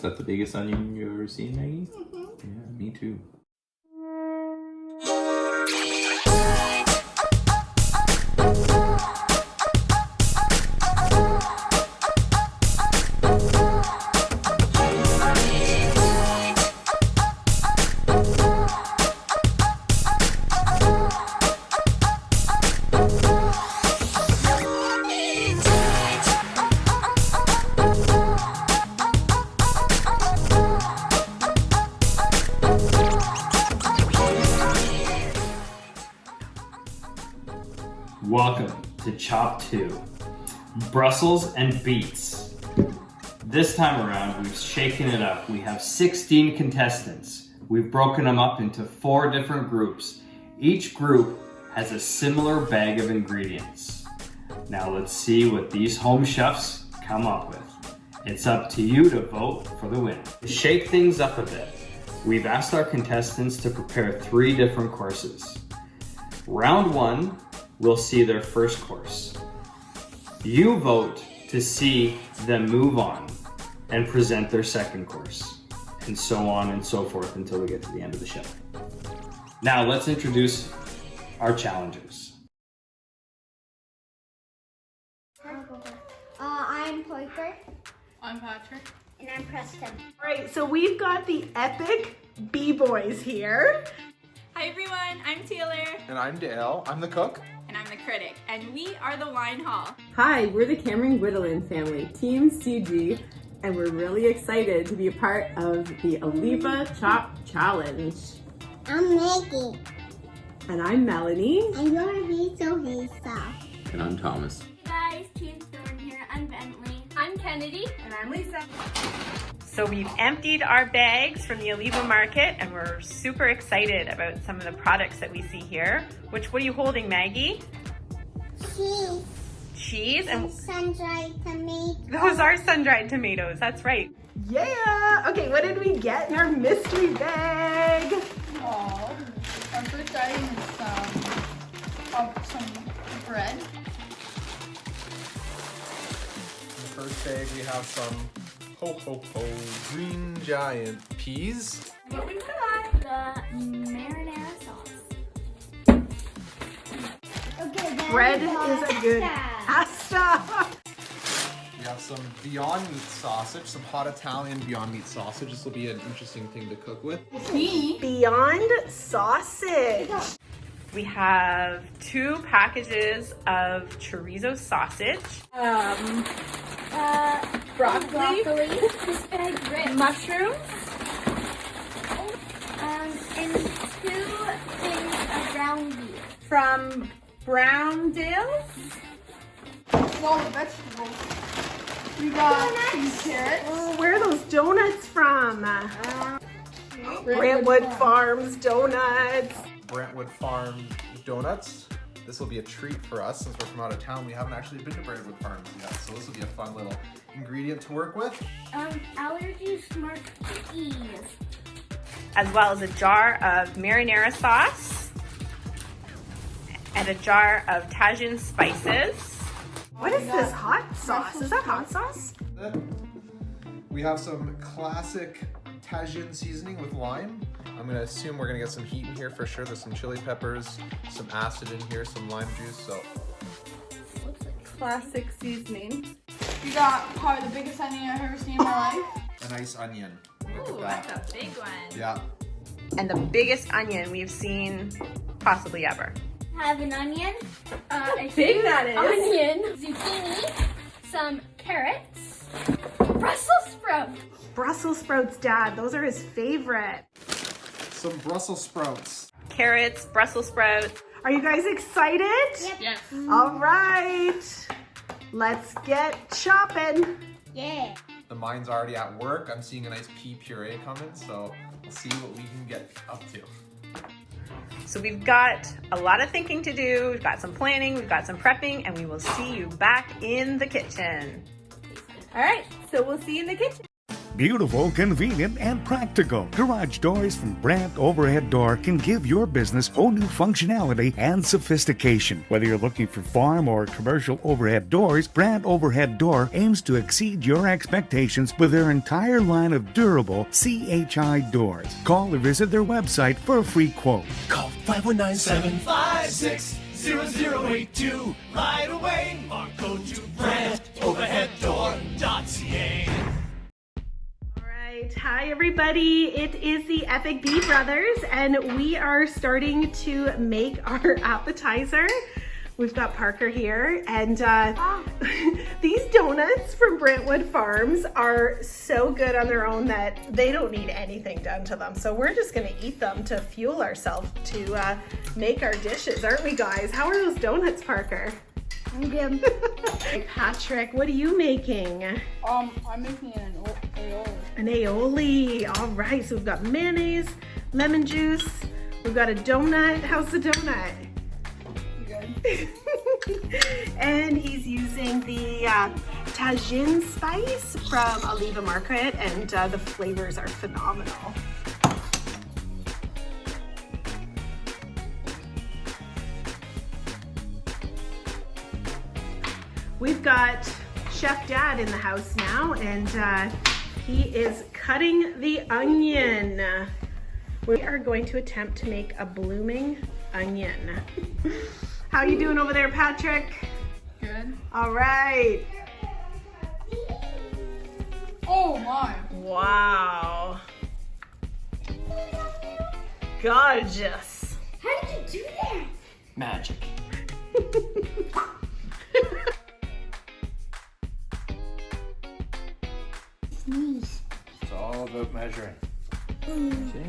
that the biggest onion you've ever seen, Maggie? Mm-hmm. Yeah, me too. Welcome to Chop 2, Brussels and Beets. This time around, we've shaken it up. We have 16 contestants. We've broken them up into 4 different groups. Each group has a similar bag of ingredients. Now let's see what these home chefs come up with. It's up to you to vote for the winner. To shake things up a bit, we've asked our contestants to prepare 3 different courses. Round 1, we'll see their first course. You vote to see them move on and present their second course, and so on and so forth until we get to the end of the show. Now let's introduce our challengers. I'm Parker. I'm Patrick. And I'm Preston. All right, so we've got the epic B-boys here. Hi everyone, I'm Taylor. And I'm Dale. I'm the cook. And I'm the critic. And we are the Wine Hall. Hi, we're the Cameron Gwendolyn family, Team CG, and we're really excited to be a part of the Olivá Chop Challenge. I'm Maggie. And I'm Melanie. And you're Lisa. And I'm Thomas. Hey guys, Team Thorn here. I'm Bentley. I'm Kennedy. And I'm Lisa. So we've emptied our bags from the Olivá market and we're super excited about some of the products that we see here. What are you holding, Maggie? Cheese. Cheese and sun-dried tomatoes. those are sun-dried tomatoes, that's right. Yeah! Okay, what did we get in our mystery bag? Oh, our first item is some bread. In the first bag we have some green giant peas. What we got? The marinara sauce. Okay, Bread is a good pasta. We have some Beyond Meat sausage, some hot Italian Beyond Meat sausage. This will be an interesting thing to cook with. Beyond sausage. We have 2 packages of chorizo sausage. Broccoli. This bag's rich. Mushrooms. And 2 things of ground beef. From Browndale's. All the vegetables. We got some carrots. Oh, where are those donuts from? Brentwood Farms donuts. Brentwood Farm donuts. This will be a treat for us since we're from out of town. We haven't actually been to Brentwood Farms yet, so this will be a fun little ingredient to work with. Allergy smart cookies. As well as a jar of marinara sauce and a jar of Tajin spices. What is this hot sauce? Is that hot sauce? We have some classic Tajin seasoning with lime. I'm gonna assume we're gonna get some heat in here for sure. There's some chili peppers, some acid in here, some lime juice, so. Classic seasoning. We got probably the biggest onion I've ever seen in my life. A nice onion. Look Ooh, at that. that's a big one. Yeah. And the biggest onion we've seen possibly ever. Have an onion. A Big that is. onion. Zucchini. Some carrots. Brussels sprouts. Brussels sprouts, Dad. Those are his favorite. Some Brussels sprouts. Carrots, Brussels sprouts. Are you guys excited? Yep. Yes. All right. Let's get chopping. Yeah. The mind's already at work. I'm seeing a nice pea puree coming, so we'll see what we can get up to. So we've got a lot of thinking to do. We've got some planning, we've got some prepping, and we will see you back in the kitchen. All right, so we'll see you in the kitchen. Beautiful, convenient, and practical. Garage doors from Brandt Overhead Door can give your business whole new functionality and sophistication. Whether you're looking for farm or commercial overhead doors, Brandt Overhead Door aims to exceed your expectations with their entire line of durable CHI doors. Call or visit their website for a free quote. Call 519-756-0082 right away or go to brandoverheaddoor.ca. Hi everybody, it is the Epic Bee Brothers and we are starting to make our appetizer. We've got Parker here and these donuts from Brentwood Farms are so good on their own that they don't need anything done to them. So we're just gonna eat them to fuel ourselves to make our dishes, aren't we guys? How are those donuts, Parker? Good. Patrick, what are you making? I'm making an aioli. An aioli. All right, so we've got mayonnaise, lemon juice. We've got a donut. How's the donut? Good. And he's using the Tajin spice from Olivá Market, and the flavors are phenomenal. We've got Chef Dad in the house now, and he is cutting the onion. We are going to attempt to make a blooming onion. How you doing over there, Patrick? Good. All right. Oh my. Wow. Gorgeous. How did you do that? Magic. Sneeze. It's all about measuring. See?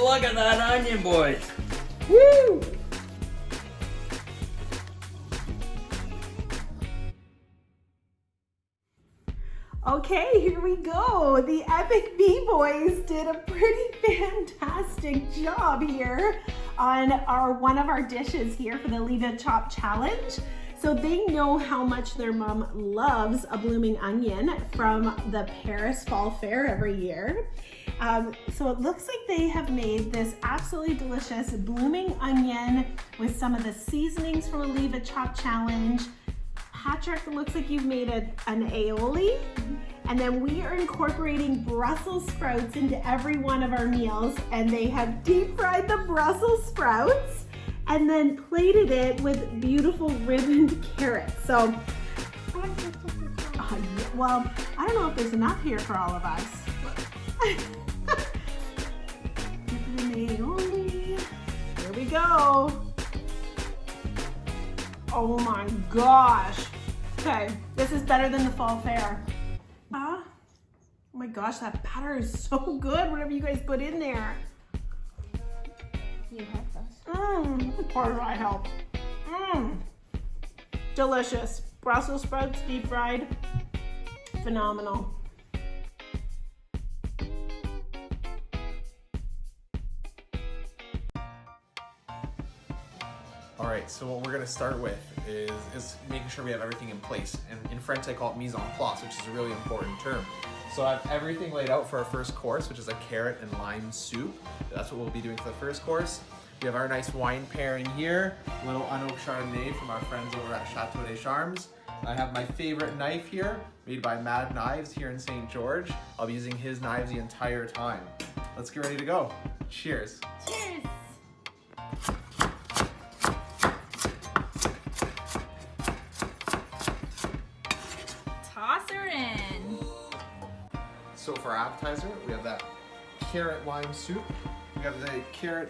Look at that onion, boys. Woo! Okay, here we go. The Epic Bee Boys did a pretty fantastic job here on one of our dishes here for the Olivá Chop Challenge. So they know how much their mom loves a blooming onion from the Paris Fall Fair every year. So it looks like they have made this absolutely delicious blooming onion with some of the seasonings from Olivá Chop Challenge. Patrick, it looks like you've made an aioli. And then we are incorporating Brussels sprouts into every one of our meals, and they have deep fried the Brussels sprouts and then plated it with beautiful ribboned carrots. So, well, I don't know if there's enough here for all of us. Aioli. Here we go. Oh my gosh. Okay, this is better than the fall fair. Oh my gosh, that batter is so good, whatever you guys put in there. You helped us. Of course I help. Delicious. Brussels sprouts, deep fried. Phenomenal. All right, so what we're gonna start with is making sure we have everything in place. And in French, they call it mise en place, which is a really important term. So I have everything laid out for our first course, which is a carrot and lime soup. That's what we'll be doing for the first course. We have our nice wine pairing here, a little unoaked Chardonnay from our friends over at Chateau des Charmes. I have my favorite knife here, made by Mad Knives here in St. George. I'll be using his knives the entire time. Let's get ready to go. Cheers. Cheers. Toss her in. So for our appetizer, we have that carrot lime soup. We have the carrot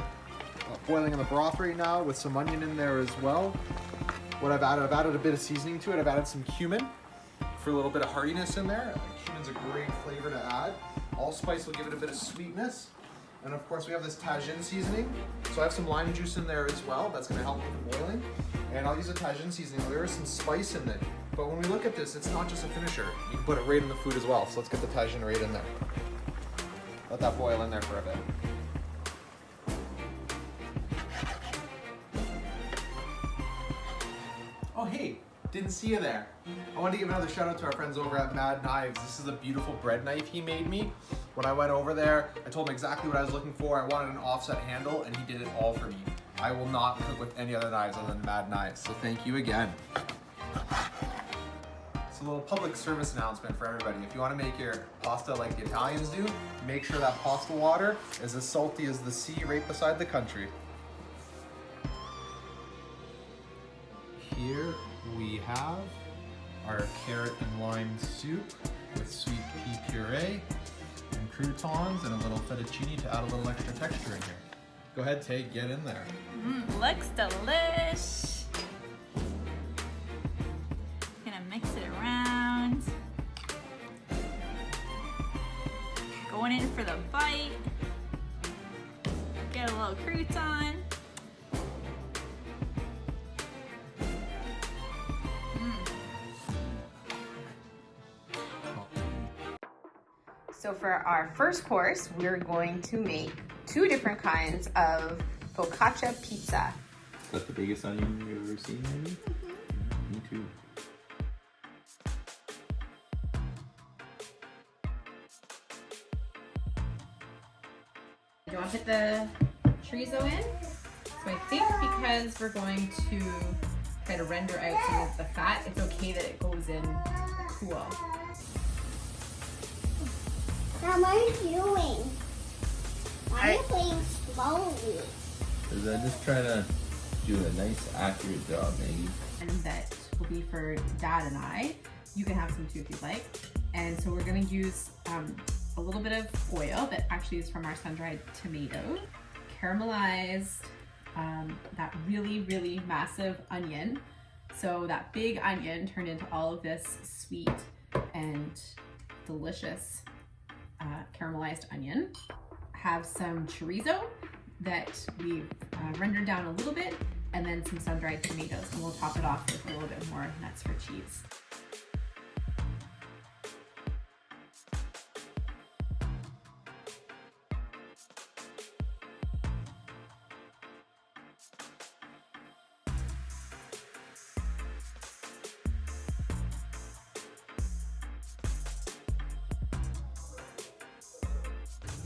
boiling in the broth right now with some onion in there as well. What I've added a bit of seasoning to it. I've added some cumin for a little bit of heartiness in there. Cumin's a great flavor to add. Allspice will give it a bit of sweetness. And of course we have this Tajin seasoning. So I have some lime juice in there as well. That's gonna help with the boiling. And I'll use a Tajin seasoning. There is some spice in it. But when we look at this, it's not just a finisher. You can put it right in the food as well. So let's get the Tajin right in there. Let that boil in there for a bit. Oh hey, didn't see you there. I wanted to give another shout out to our friends over at Mad Knives. This is a beautiful bread knife he made me. When I went over there, I told him exactly what I was looking for. I wanted an offset handle and he did it all for me. I will not cook with any other knives other than Mad Knives, so thank you again. It's a little public service announcement for everybody. If you want to make your pasta like the Italians do, make sure that pasta water is as salty as the sea right beside the country. Here we have our carrot and lime soup with sweet pea puree and croutons and a little fettuccine to add a little extra texture in here. Go ahead, Tay, get in there. Looks delish. Gonna mix it around. Going in for the bite. Get a little crouton. So for our first course, we're going to make 2 different kinds of focaccia pizza. Is that the biggest onion you've ever seen, maybe? Me too. Do you want to put the chorizo in? So I think because we're going to kind of render out some of the fat, it's okay that it goes in cool. Now what are you doing? Why are you playing slowly? Because I'm just trying to do a nice, accurate job, Maggie. And that will be for Dad and I. You can have some too if you'd like. And so we're going to use a little bit of oil that actually is from our sun-dried tomato, caramelized that really, really massive onion. So that big onion turned into all of this sweet and delicious caramelized onion. Have some chorizo that we've rendered down a little bit, and then some sun-dried tomatoes, and we'll top it off with a little bit more nuts for cheese.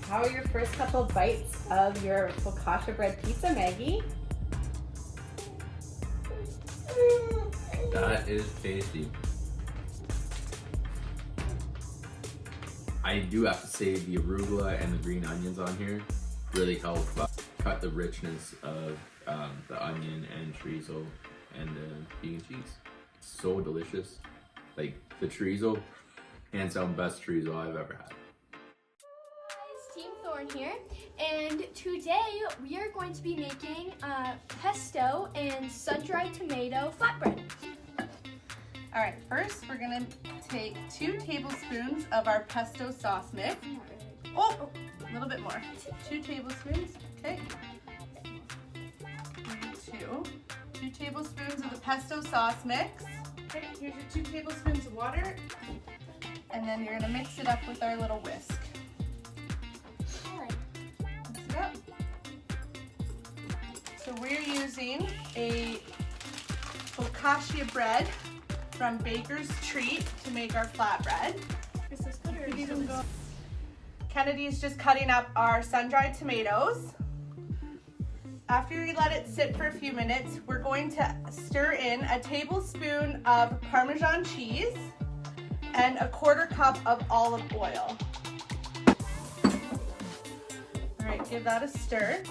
How are your first couple bites of your focaccia bread pizza, Maggie? That is tasty. I do have to say the arugula and the green onions on here really help cut the richness of the onion and chorizo and the vegan cheese. It's so delicious. Like the chorizo, hands down best chorizo I've ever had. Team Thorn here, and today we are going to be making pesto and sun-dried tomato flatbread. All right, first we're gonna take 2 tablespoons of our pesto sauce mix. Oh, a little bit more. 2 tablespoons, okay. 2 tablespoons of the pesto sauce mix. Okay, here's your 2 tablespoons of water. And then you're gonna mix it up with our little whisk. Mix it up. So we're using a focaccia bread from Baker's Treat to make our flatbread. Kennedy's just cutting up our sun-dried tomatoes. After you let it sit for a few minutes, we're going to stir in a tablespoon of Parmesan cheese and a 1/4 cup of olive oil. All right, give that a stir.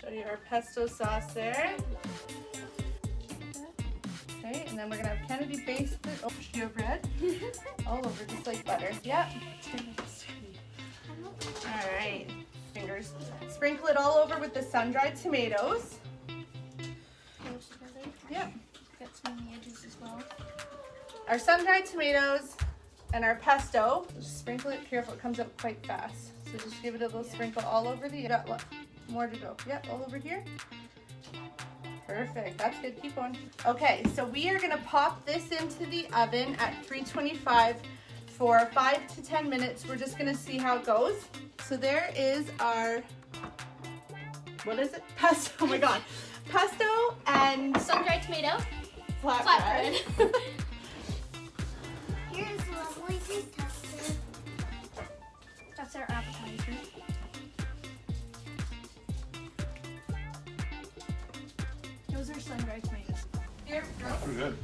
Show you our pesto sauce there. Okay, and then we're gonna have Kennedy baste it. Oh, she bread all over, just like butter. Yep. All right, fingers. Sprinkle it all over with the sun-dried tomatoes. Yep. Get some on the edges as well. Our sun-dried tomatoes And our pesto, just sprinkle it. Careful, it comes out quite fast. So just give it a little sprinkle all over the, more to go. Yep, all over here. Perfect, that's good, keep going. Okay, so we are gonna pop this into the oven at 325 for 5 to 10 minutes. We're just gonna see how it goes. So there is our, what is it? Pesto, oh my God. Pesto and Sun-dried tomato. flatbread. Here's what we just tested. That's our appetizer. Those are sun-dried tomatoes. Here, Pretty good.